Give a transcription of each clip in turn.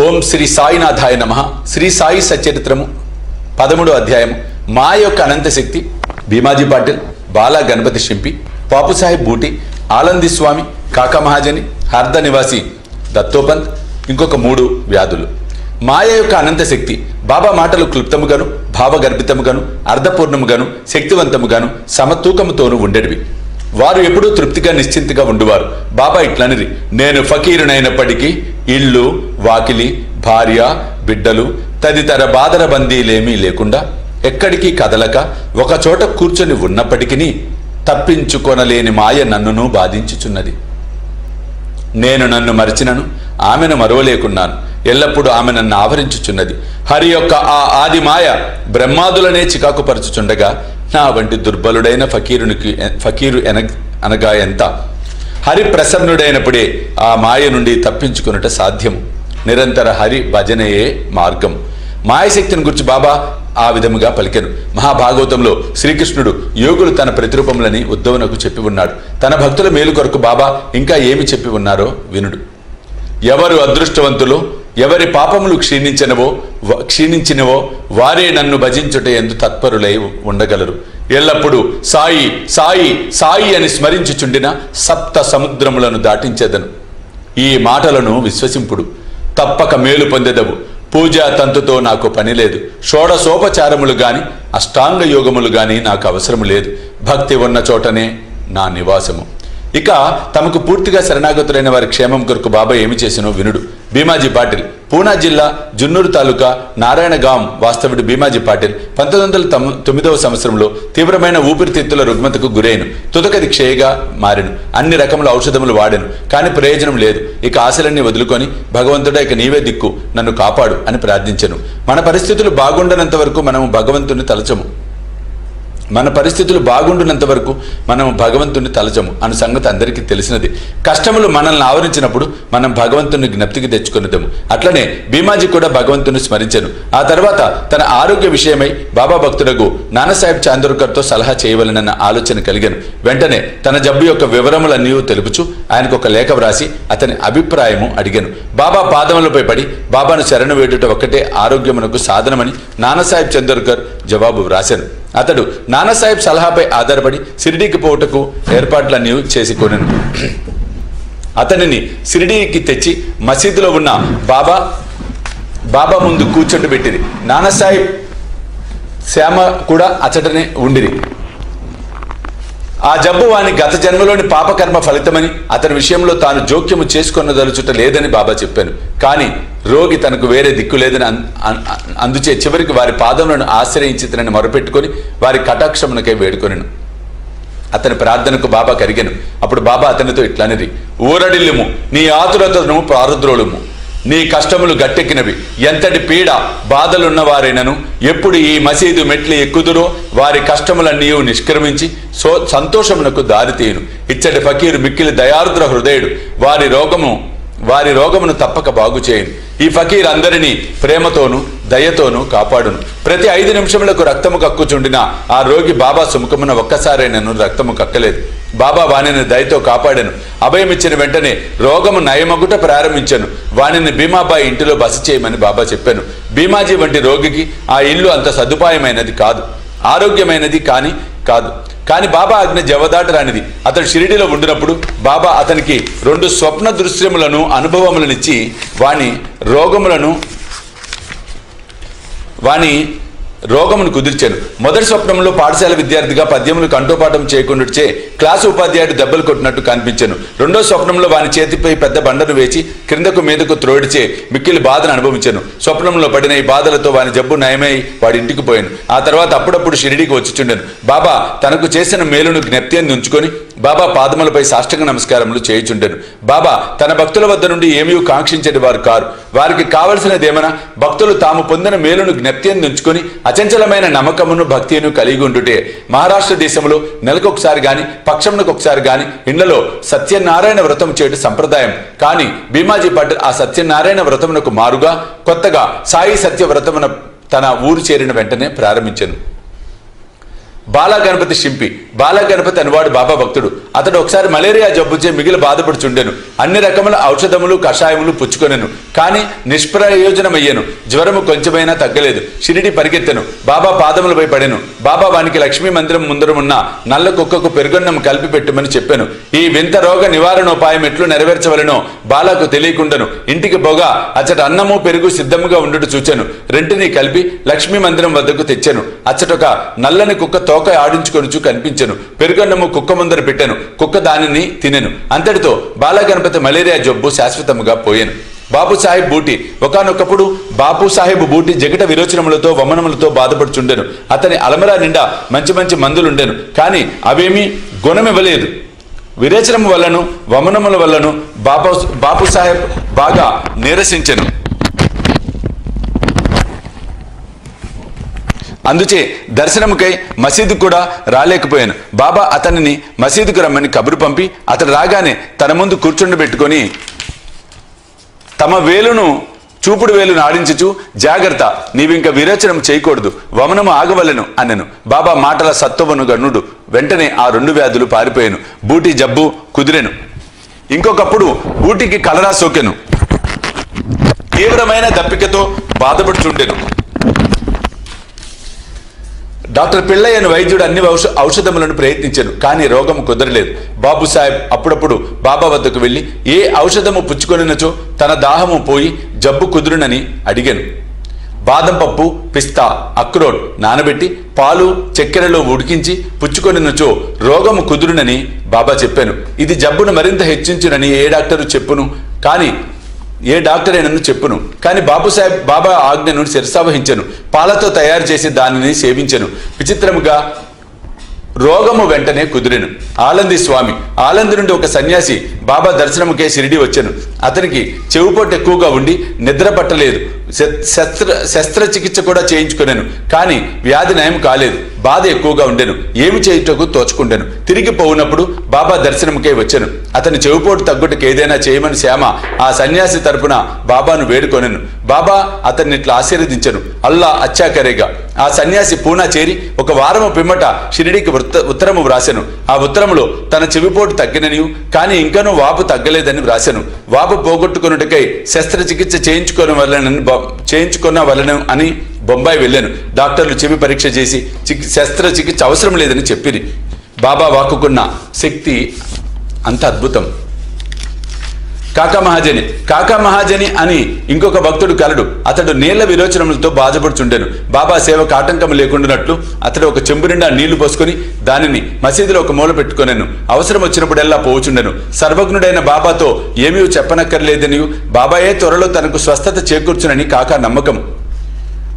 ఓం శ్రీ సాయినాథాయ నమః. శ్రీ సాయి సచరిత్రము 13వ అధ్యాయము. మా యొక్క అనంత శక్తి. భీమాజీ పాటిల్, బాలా గణపతి షింపి, పాపు సాహెబ్ బూటి, ఆనంది స్వామి, కాకా మహాజని, హార్ద నివాసి దత్తోపంత్, ఇంకొక 3 వ్యాధులు. మాయ యొక్క అనంత శక్తి. బాబా మాటలు క్లుప్తముగాను, భావగర్భితముగాను, అర్ధపూర్ణముగాను, శక్తివంతముగాను, సమతూకముతోనూ ఉండేటివి. వారు ఎప్పుడూ తృప్తిగా నిశ్చింతగా ఉండువారు. బాబా ఇట్లనిరి, నేను ఫకీరునైనప్పటికీ ఇల్లు, వాకిలి, భార్య, బిడ్డలు తదితర బాధర బందీలేమీ లేకుండా ఎక్కడికి కదలక ఒకచోట కూర్చొని ఉన్నప్పటికీ తప్పించుకొనలేని మాయ నన్నును బాధించుచున్నది. నేను నన్ను మరచినను, ఆమెను మరువలేకున్నాను. ఎల్లప్పుడూ ఆమె నన్ను ఆవరించుచున్నది. హరి యొక్క ఆ ఆది మాయ బ్రహ్మాదులనే చికాకుపరచుచుండగా నా వంటి దుర్బలుడైన ఫకీరు అనగా ఎంత? హరి ప్రసన్నుడైనప్పుడే ఆ మాయ నుండి తప్పించుకున్నట సాధ్యము. నిరంతర హరి భజనయే మార్గం. మాయశక్తిని గురించి బాబా ఆ విధముగా పలికెను. మహాభాగవతంలో శ్రీకృష్ణుడు యోగులు తన ప్రతిరూపములని ఉద్ధవునకు చెప్పి ఉన్నాడు. తన భక్తుల మేలు కొరకు బాబా ఇంకా ఏమి చెప్పి ఉన్నారో వినుడు. ఎవరు అదృష్టవంతులు, ఎవరి పాపములు క్షీణించినవో వారే నన్ను భజించుట ఎందు తత్పరులై ఉండగలరు. ఎల్లప్పుడూ సాయి సాయి సాయి అని స్మరించుచుండిన సప్త సముద్రములను దాటించెదను. ఈ మాటలను విశ్వసింపుడు, తప్పక మేలు పొందెదవు. పూజా తంతుతో నాకు పని లేదు. షోడశోపచారములు గాని అష్టాంగ యోగములు గాని నాకు అవసరము లేదు. భక్తి ఉన్న చోటనే నా నివాసము. ఇక తమకు పూర్తిగా శరణాగతులైన వారి క్షేమం కొరకు బాబా ఏమి చేసినో వినుడు. భీమాజీ పాటిల్, పూనా జిల్లా జున్నూరు తాలూకా నారాయణగాం వాస్తవుడు భీమాజీ పాటిల్ 1909వ సంవత్సరంలో తీవ్రమైన ఊపిరితిత్తుల రుగ్మతకు గురైను. తుదకది క్షయగా మారెను. అన్ని రకముల ఔషధములు వాడెను, కానీ ప్రయోజనం లేదు. ఇక ఆశలన్నీ వదులుకొని, భగవంతుడా ఇక నీవే దిక్కు, నన్ను కాపాడు అని ప్రార్థించెను. మన పరిస్థితులు బాగుండనంత వరకు మనము భగవంతుని తలచము. భగవంతుని తలచము అను సంగతి అందరికీ తెలిసినది. కష్టములు మనల్ని ఆవరించినప్పుడు మనం భగవంతుని జ్ఞప్తికి తెచ్చుకునేదము. అట్లనే భీమాజీ కూడా భగవంతుని స్మరించెను. ఆ తర్వాత తన ఆరోగ్య విషయమై బాబా భక్తులకు నానాసాహెబ్ చాందోర్కర్తో సలహా చేయవలనన్న ఆలోచన కలిగాను. వెంటనే తన జబ్బు యొక్క వివరములన్నీ తెలుపుచు ఆయనకు ఒక లేఖ వ్రాసి అతని అభిప్రాయము అడిగాను. బాబా పాదములపై పడి బాబాను శరణు వేడుట ఒక్కటే ఆరోగ్యమునకు సాధనమని నానాసాహెబ్ చందోర్కర్ జవాబు వ్రాశాను. అతడు నానాసాహెబ్ సలహాపై ఆధారపడి షిరిడీకి పోవుటకు ఏర్పాట్లన్నీ చేసుకొనెను. అతనిని షిరిడీకి తెచ్చి మసీదులో ఉన్న బాబా ముందు కూర్చోబెట్టింది. నానాసాహెబ్ శ్యామ కూడా అచటనే ఉండిరి. ఆ జబ్బు వాని గత జన్మలోని పాపకర్మ ఫలితమని అతని విషయంలో తాను జోక్యము చేసుకొనదలుచుట లేదని బాబా చెప్పాను. కానీ రోగి తనకు వేరే దిక్కు లేదని అందుచే చివరికి వారి పాదములను ఆశ్రయించి తనని మొరపెట్టుకొని వారి కటాక్షమునకై వేడుకొనెను. అతని ప్రార్థనకు బాబా కరిగెను. అప్పుడు బాబా అతనితో ఇట్లనిది, ఊరడిల్లుము, నీ ఆతురతను పారద్రోలుము. నీ కష్టములు గట్టెక్కినవి. ఎంతటి పీడ బాధలున్నవారైనను ఎప్పుడు ఈ మసీదు మెట్లు ఎక్కుదురో వారి కష్టములన్నీ నిష్క్రమించి సంతోషమునకు దారితీయును. ఇచ్చటి ఫకీరు మిక్కిలి దయార్ద్ర హృదయుడు. వారి రోగమును తప్పక బాగు చేయను. ఈ ఫకీర్ అందరినీ ప్రేమతోనూ దయతోనూ కాపాడును. ప్రతి 5 నిమిషములకు రక్తము కక్కుచుండిన ఆ రోగి బాబా సుముఖమున ఒక్కసారైనను రక్తము కక్కలేదు. బాబా వాణిని దయతో కాపాడాను. అభయమిచ్చిన వెంటనే రోగము నయమగుట ప్రారంభించాను. వాణిని భీమాబాయి ఇంటిలో బస చేయమని బాబా చెప్పాను. భీమాజీ వంటి రోగికి ఆ ఇల్లు అంత సదుపాయమైనది కాదు, ఆరోగ్యమైనది కాదు. కానీ బాబా ఆజ్ఞ జవదాటరానిది. అతడు షిరిడీలో ఉండినప్పుడు బాబా అతనికి 2 స్వప్న దృశ్యములను అనుభవములనిచ్చి వాని రోగమును కుదిర్చాను. మొదటి స్వప్నంలో పాఠశాల విద్యార్థిగా పద్యములు కంఠోపాఠం చేయకుండాచే క్లాసు ఉపాధ్యాయుడు దెబ్బలు కొట్టినట్టు కనిపించాను. రెండో స్వప్నంలో వాని చేతిపై పెద్ద బండను వేచి క్రిందకు మీదకు త్రోడిచే మిక్కిలి బాధను అనుభవించాను. స్వప్నంలో పడిన ఈ బాధలతో వాని జబ్బు నయమై వాడి ఇంటికి పోయాను. ఆ తర్వాత అప్పుడప్పుడు షిరిడీకి వచ్చిచుండెను. బాబా తనకు చేసిన మేలును జ్ఞప్తిని ఉంచుకొని బాబా పాదములపై సాష్టాంగ నమస్కారములు చేయుచుండెను. బాబా తన భక్తుల వద్ద నుండి ఏమీ కాంక్షించేది వారు కారు. వారికి కావలసినదేమన్నా భక్తులు తాము పొందిన మేలును జ్ఞప్తిని ఉంచుకొని అచంచలమైన నమ్మకమును భక్తిను కలిగి ఉండుటే. మహారాష్ట్ర దేశంలో నెలకొకసారి గాని పక్షమునకొకసారి గాని ఇండ్లలో సత్యనారాయణ వ్రతం చేయడం సంప్రదాయం. కానీ భీమాజీ పాటిల్ ఆ సత్యనారాయణ వ్రతమునకు మారుగా కొత్తగా సాయి సత్య వ్రతమున తన ఊరు చేరిన వెంటనే ప్రారంభించాను. బాలా గణపతి షింపి. బాలా గణపతి అనువాడు బాబా భక్తుడు. అతడు ఒకసారి మలేరియా జబ్బుచే మిగిలి బాధపడుచుండెను. అన్ని రకముల ఔషధములు కషాయములు పుచ్చుకొనెను, కానీ నిష్ప్రయోజనమయ్యెను. జ్వరము కొంచెమైనా తగ్గలేదు. షిరిడి పరిగెత్తెను. బాబా పాదములపై పడెను. బాబా వానికి లక్ష్మీ మందిరం ముందరమున్న నల్ల కుక్కకు పెరుగన్నం కలిపి పెట్టుమని చెప్పాను. ఈ వింత రోగ నివారణోపాయం ఎట్లు నెరవేర్చవలెనో బాలాకు తెలియకుండాను ఇంటికి పోగా అచ్చట అన్నము పెరుగు సిద్ధముగా ఉండుట చూచాను. రెంటిని కలిపి లక్ష్మీ మందిరం వద్దకు తెచ్చాను. అచ్చటొక నల్లని కుక్క తోక ఆడించుకొనుచు కనిపించెను. పెరుగన్నము కుక్క ముందర పెట్టాను. కుక్క దానిని తినెను. అంతటితో బాలగణపతి మలేరియా జబ్బు శాశ్వతముగా పోయాను. బాపు సాహెబ్ బూటి. ఒకానొకప్పుడు బాపు సాహెబ్ బూటి జగట విరోచనములతో వమనములతో బాధపడుచుండెను. అతని అలమరా నిండా మంచి మంచి మందులుండెను, కానీ అవేమీ గుణమివ్వలేదు. విరేచనము వల్లను వమనముల వల్లను బాపు సాహెబ్ బాగా నీరసించెను. అందుచే దర్శనముకై మసీదు కూడా రాలేకపోయాను. బాబా అతనిని మసీదుకు రమ్మని కబురు పంపి అతడు రాగానే తన ముందు కూర్చుండబెట్టుకొని తమ వేలును చూపుడు వేలును ఆడించుచు, జాగ్రత్త, నీవింక విరేచనం చేయకూడదు, వమనము ఆగవలెను అనెను. బాబా మాటల సత్వమును గనుడు. వెంటనే ఆ 2 వ్యాధులు పారిపోయాను. బూటి జబ్బు కుదిరెను. ఇంకొకప్పుడు బూటికి కలరా సోకెను. తీవ్రమైన దప్పికతో బాధపడుచుండెను. డాక్టర్ పిళ్ళయ్యను వైద్యుడు అన్ని ఔషధములను ప్రయత్నించాను, కానీ రోగము కుదరలేదు. బాబు సాహెబ్ అప్పుడప్పుడు బాబా వద్దకు వెళ్ళి ఏ ఔషధము పుచ్చుకొనినచో తన దాహము పోయి జబ్బు కుదురునని అడిగాను. బాదం పప్పు, పిస్తా, అక్రోట్ నానబెట్టి పాలు చక్కెరలో ఉడికించి పుచ్చుకొనినచో రోగము కుదురునని బాబా చెప్పాను. ఇది జబ్బును మరింత హెచ్చించునని ఏ డాక్టరు చెప్పును, కానీ ఏ డాక్టర్ అయినను చెప్పును. కానీ బాబు సాహెబ్ బాబా ఆజ్ఞను శిరసావహించను. పాలతో తయారు చేసి దానిని సేవించను. విచిత్రముగా రోగము వెంటనే కుదిరెను. ఆలంది స్వామి. ఆలంది నుండి ఒక సన్యాసి బాబా దర్శనముకే షిరిడి వచ్చాను. అతనికి చెవుపోటు ఎక్కువగా ఉండి నిద్ర పట్టలేదు. శస్త్రచికిత్స కూడా చేయించుకున్నాను, కానీ వ్యాధి నయం కాలేదు. బాధ ఎక్కువగా ఉండెను. ఏమి చేయుటకు తోచుకుండెను. తిరిగి పోవునప్పుడు బాబా దర్శనముకే వచ్చాను. అతని చెవుపోటు తగ్గుటకు ఏదైనా చేయమని శ్యామ ఆ సన్యాసి తరపున బాబాను వేడుకొనెను. బాబా అతన్ని ఇట్లా ఆశీర్వదించను. అల్లా అచ్చా కరేగా. ఆ సన్యాసి పూనా చేరి 1 వారము పిమ్మట షిరిడికి ఉత్తరము వ్రాసెను. ఆ ఉత్తరములో తన చెవిపోటు తగ్గిననియు, కానీ ఇంకనూ వాపు తగ్గలేదని వ్రాసెను. వాపు పోగొట్టుకున్నట్టుకై శస్త్రచికిత్స చేయించుకున్న వలన అని బొంబాయి వెళ్ళాను. డాక్టర్లు చెవి పరీక్ష చేసి శస్త్రచికిత్స అవసరం లేదని చెప్పిరి. బాబా వాక్కుకున్న శక్తి అంత అద్భుతం. కాకా మహాజని అని ఇంకొక భక్తుడు కలడు. అతడు నీళ్ల విరోచనములతో బాధపడుచుండెను. బాబా సేవకు ఆటంకం లేకుండానట్లు అతడు ఒక చెంబు నిండా నీళ్లు పోసుకొని దానిని మసీదులో ఒక మూల పెట్టుకొనెను. అవసరం వచ్చినప్పుడెల్లా పోవుచుండెను. సర్వజ్ఞుడైన బాబాతో ఏమీ చెప్పనక్కర్లేదని, బాబాయే త్వరలో తనకు స్వస్థత చేకూర్చునని కాకా నమ్మకం.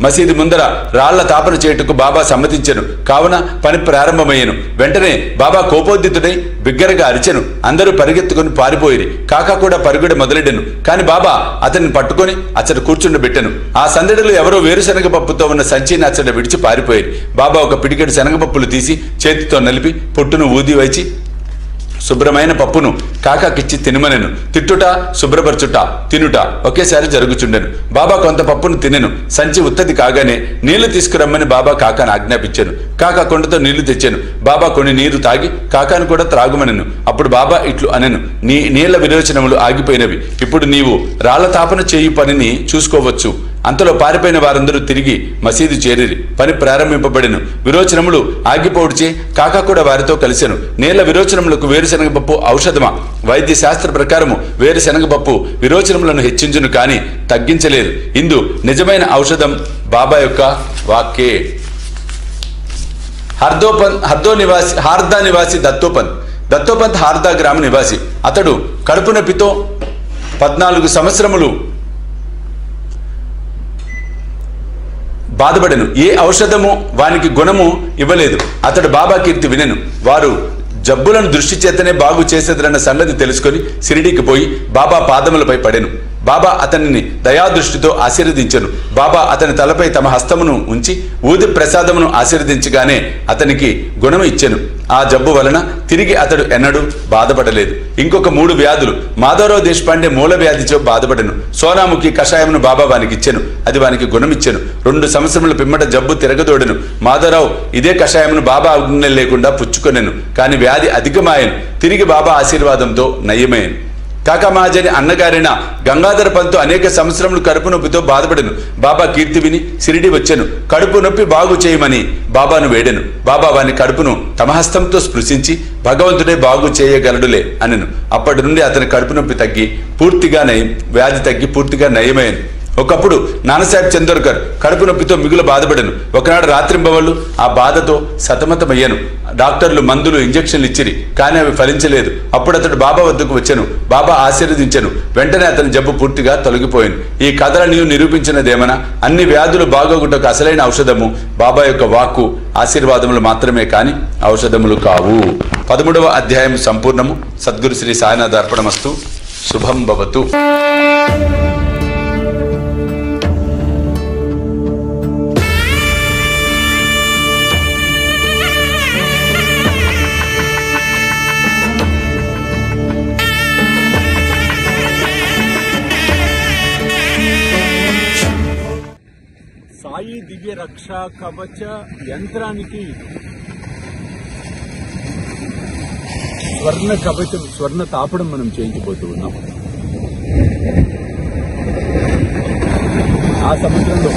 మసీదు ముందర రాళ్ల తాపన చేయుటకు బాబా సమ్మతించెను. కావున పని ప్రారంభమయ్యను. వెంటనే బాబా కోపోద్దితుడై బిగ్గరగా అరిచెను. అందరూ పరిగెత్తుకుని పారిపోయిరి. కాకా కూడా పరుగుడ మొదలెడెను. కాని బాబా అతన్ని పట్టుకొని అచ్చట కూర్చుండబెట్టెను. ఆ సందడిలో ఎవరో వేరుశనగ పప్పుతో ఉన్న సంచిని అచ్చట విడిచి పారిపోయిరి. బాబా ఒక పిడికెడు శనగపప్పులు తీసి చేతితో నలిపి పొట్టును ఊది వచ్చి శుభ్రమైన పప్పును కాకాకిచ్చి తినమనెను. తిట్టుట, శుభ్రపరచుట, తినుట ఒకేసారి జరుగుచుండెను. బాబా కొంత పప్పును తినెను. సంచి ఉత్తది కాగానే నీళ్లు తీసుకురమ్మని బాబా కాకాను ఆజ్ఞాపించాను. కాకా కొండతో నీళ్లు తెచ్చాను. బాబా కొన్ని నీరు తాగి కాకాను కూడా త్రాగుమనెను. అప్పుడు బాబా ఇట్లు అనెను, నీ నీళ్ల విరోచనములు ఆగిపోయినవి. ఇప్పుడు నీవు రాళ్ల తాపన చేయు పనిని చూసుకోవచ్చు. అంతలో పారిపోయిన వారందరూ తిరిగి మసీదు చేరిరి. పని ప్రారంభింపబడెను. విరోచనములు ఆగిపోవడిచే కాకా కూడా వారితో కలిసెను. నీళ్ల విరోచనములకు వేరుశనగపప్పు ఔషధమా? వైద్య శాస్త్ర ప్రకారము వేరుశనగపప్పు విరోచనములను హెచ్చించును, కానీ తగ్గించలేదు. ఇందు నిజమైన ఔషధం బాబా యొక్క వాక్యే. హార్దా నివాసి దత్తోపంత్ హార్దా గ్రామ నివాసి. అతడు కడుపు నొప్పితో 14 సంవత్సరములు బాధపడెను. ఏ ఔషధము వానికి గుణము ఇవ్వలేదు. అతడు బాబా కీర్తి వినెను. వారు జబ్బులను దృష్టి చేతనే బాగు చేసేదన్న సంగతి తెలుసుకొని షిరిడీకి పోయి బాబా పాదములపై పడెను. బాబా అతనిని దయాదృష్టితో ఆశీర్వదించెను. బాబా అతని తలపై తమ హస్తమును ఉంచి ఊది ప్రసాదమును ఆశీర్వదించగానే అతనికి గుణము ఇచ్చెను. ఆ జబ్బు వలన తిరిగి అతడు ఎన్నడూ బాధపడలేదు. ఇంకొక 3 వ్యాధులు మాధవరావు దేశపాండే మూల వ్యాధితో బాధపడెను. సోనాముఖి కషాయమును బాబా వానికి ఇచ్చెను. అది వానికి గుణమిచ్చెను. 2 సంవత్సరముల పిమ్మట జబ్బు తిరగదోడెను. మాధవరావు ఇదే కషాయమును బాబా ఆజ్ఞ లేకుండా పుచ్చుకొనెను. కాని వ్యాధి అధికమాయెను. తిరిగి బాబా ఆశీర్వాదంతో నయమయ్యను. కాకమాజని అన్నగారైన గంగాధర పంతు అనేక సంవత్సరములు కడుపు నొప్పితో బాధపడెను. బాబా కీర్తి విని సిరిడి వచ్చెను. కడుపు నొప్పి బాగు చేయమని బాబాను వేడెను. బాబా వాని కడుపును తమ హస్తంతో స్పృశించి భగవంతుడే బాగు చేయగలడులే అనెను. అప్పటి నుండి అతని కడుపు నొప్పి తగ్గి పూర్తిగా వ్యాధి తగ్గి పూర్తిగా నయమైంది. ఒకప్పుడు నానాసాహెబ్ చందోర్కర్ కడుపు నొప్పితో మిగులు బాధపడెను. ఒకనాడు రాత్రింబవళ్ళు ఆ బాధతో సతమతమయ్యాను. డాక్టర్లు మందులు ఇంజక్షన్లు ఇచ్చిరి, కానీ అవి ఫలించలేదు. అప్పుడు అతడు బాబా వద్దకు వచ్చాను. బాబా ఆశీర్వదించెను. వెంటనే అతని జబ్బు పూర్తిగా తొలగిపోయింది. ఈ కథలను నిరూపించినదేమనా, అన్ని వ్యాధులు బాగోగుటకు అసలైన ఔషధము బాబా యొక్క వాక్కు ఆశీర్వాదములు మాత్రమే కాని ఔషధములు కావు. 13వ అధ్యాయం సంపూర్ణము. సద్గురు శ్రీ సాయినాథ అర్పణమస్తు. శుభం భవతు. సాయి దివ్య రక్షా కవచ యంత్రానికి స్వర్ణ కవచం, స్వర్ణ తాపడం మనం చేయించబోతూ ఉన్నాం. ఆ సముద్రంలో